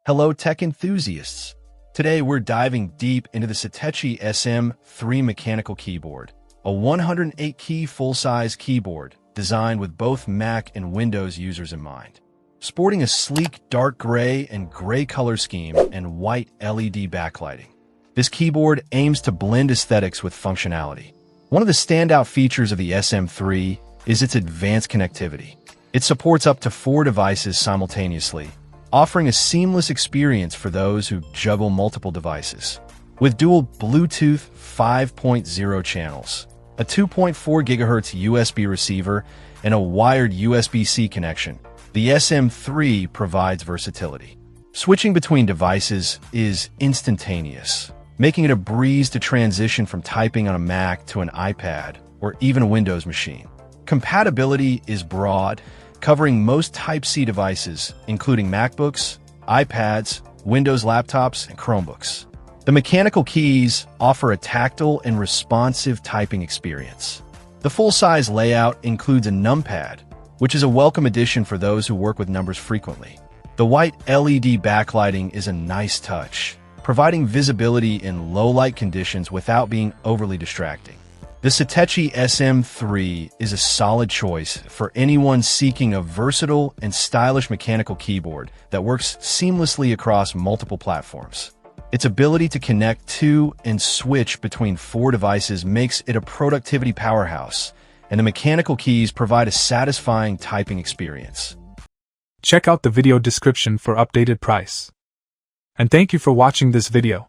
Hello tech enthusiasts! Today we're diving deep into the Satechi SM3 mechanical keyboard, a 108-key full-size keyboard designed with both Mac and Windows users in mind. Sporting a sleek dark gray and gray color scheme and white LED backlighting, this keyboard aims to blend aesthetics with functionality. One of the standout features of the SM3 is its advanced connectivity. It supports up to 4 devices simultaneously, offering a seamless experience for those who juggle multiple devices. With dual Bluetooth 5.0 channels, a 2.4 GHz USB receiver, and a wired USB-C connection, the SM3 provides versatility. Switching between devices is instantaneous, making it a breeze to transition from typing on a Mac to an iPad or even a Windows machine. Compatibility is broad, covering most Type-C devices, including MacBooks, iPads, Windows laptops, and Chromebooks. The mechanical keys offer a tactile and responsive typing experience. The full-size layout includes a numpad, which is a welcome addition for those who work with numbers frequently. The white LED backlighting is a nice touch, providing visibility in low-light conditions without being overly distracting. The Satechi SM3 is a solid choice for anyone seeking a versatile and stylish mechanical keyboard that works seamlessly across multiple platforms. Its ability to connect to and switch between 4 devices makes it a productivity powerhouse, and the mechanical keys provide a satisfying typing experience. Check out the video description for updated price. And thank you for watching this video.